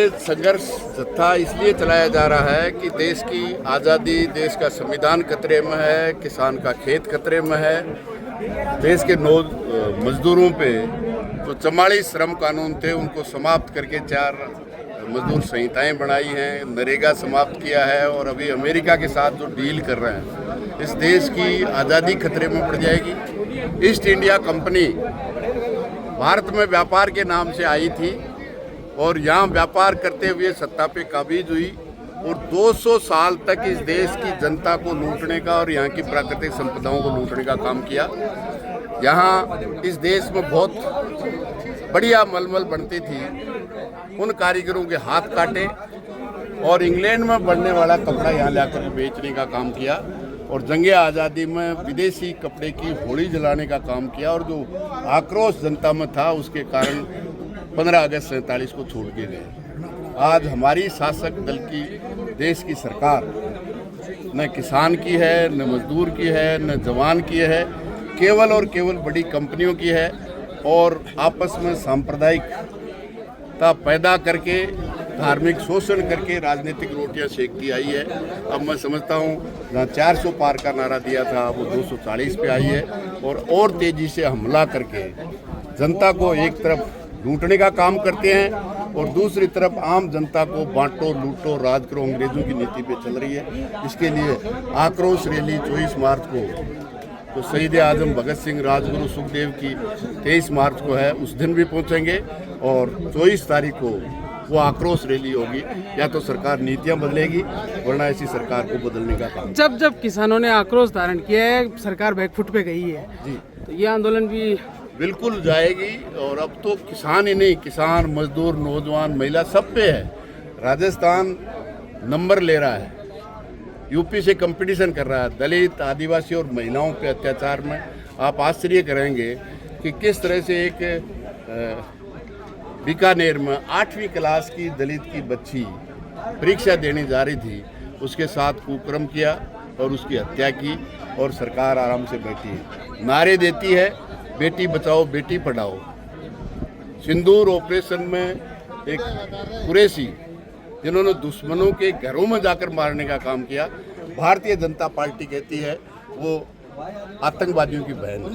ये संघर्ष जत्था इसलिए चलाया जा रहा है कि देश की आज़ादी, देश का संविधान खतरे में है, किसान का खेत खतरे में है, देश के मजदूरों पे जो 44 श्रम कानून थे उनको समाप्त करके 4 मजदूर संहिताएं बनाई हैं, नरेगा समाप्त किया है और अभी अमेरिका के साथ जो डील कर रहे हैं, इस देश की आज़ादी खतरे में पड़ जाएगी। ईस्ट इंडिया कंपनी भारत में व्यापार के नाम से आई थी और यहाँ व्यापार करते हुए सत्ता पे काबिज हुई और 200 साल तक इस देश की जनता को लूटने का और यहाँ की प्राकृतिक संपदाओं को लूटने का काम किया। यहाँ इस देश में बहुत बढ़िया मलमल बनती थी, उन कारीगरों के हाथ काटे और इंग्लैंड में बनने वाला कपड़ा यहाँ लाकर बेचने का काम किया और जंगे आज़ादी में विदेशी कपड़े की होली जलाने का काम किया और जो आक्रोश जनता में था उसके कारण 15 अगस्त 47 को छोड़ के गए। आज हमारी शासक दल की देश की सरकार न किसान की है, न मजदूर की है, न जवान की है, केवल और केवल बड़ी कंपनियों की है और आपस में सांप्रदायिकता पैदा करके, धार्मिक शोषण करके राजनीतिक रोटियां सेकती आई है। अब मैं समझता हूँ जहाँ 400 पार का नारा दिया था वो 240 पे आई है और तेजी से हमला करके जनता को एक तरफ लूटने का काम करते हैं और दूसरी तरफ आम जनता को बांटो, लूटो, राज करो, अंग्रेजों की नीति पे चल रही है। इसके लिए आक्रोश रैली 24 मार्च को तो शहीद आजम भगत सिंह, राजगुरु सुखदेव की 23 मार्च को है, उस दिन भी पहुंचेंगे और 24 तारीख को वो आक्रोश रैली होगी। या तो सरकार नीतियां बदलेगी वरना ऐसी सरकार को बदलने का काम। जब किसानों ने आक्रोश धारण किया है, सरकार बैकफुट पे गई है जी, तो ये आंदोलन भी बिल्कुल जाएगी और अब तो किसान ही नहीं, किसान, मजदूर, नौजवान, महिला सब पे है। राजस्थान नंबर ले रहा है, यूपी से कंपटीशन कर रहा है दलित, आदिवासी और महिलाओं पे अत्याचार में। आप आश्चर्य करेंगे कि किस तरह से एक बीकानेर में 8वीं क्लास की दलित की बच्ची परीक्षा देने जा रही थी, उसके साथ कुकर्म किया और उसकी हत्या की और सरकार आराम से बैठी है, नारे देती है बेटी बचाओ, बेटी पढ़ाओ। सिंदूर ऑपरेशन में एक कुरैशी जिन्होंने दुश्मनों के घरों में जाकर मारने का काम किया, भारतीय जनता पार्टी कहती है वो आतंकवादियों की बहन है।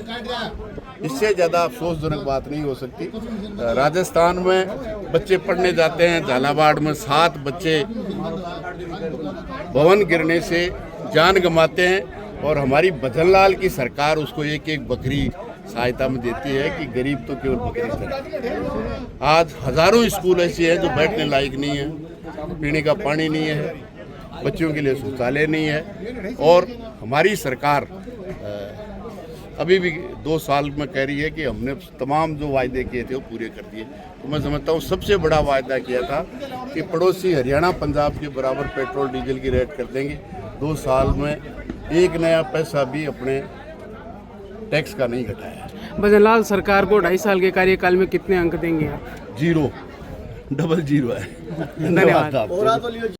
इससे ज़्यादा अफसोसजनक बात नहीं हो सकती। राजस्थान में बच्चे पढ़ने जाते हैं, झालावाड़ में 7 बच्चे भवन गिरने से जान गंवाते हैं और हमारी भजनलाल की सरकार उसको एक बकरी सहायता में देती है कि गरीब तो केवल बकरी खरीदते। आज हजारों स्कूल ऐसे हैं जो बैठने लायक नहीं है, पीने का पानी नहीं है, बच्चों के लिए शौचालय नहीं है और हमारी सरकार अभी भी 2 साल में कह रही है कि हमने तमाम जो वायदे किए थे वो पूरे कर दिए। तो मैं समझता हूँ सबसे बड़ा वायदा किया था कि पड़ोसी हरियाणा, पंजाब के बराबर पेट्रोल डीजल की रेट कर देंगे। 2 साल में एक नया पैसा भी अपने टैक्स का नहीं घटाया। भजनलाल सरकार को 2.5 साल के कार्यकाल में कितने अंक देंगे आप? 0 00 है। धन्यवाद।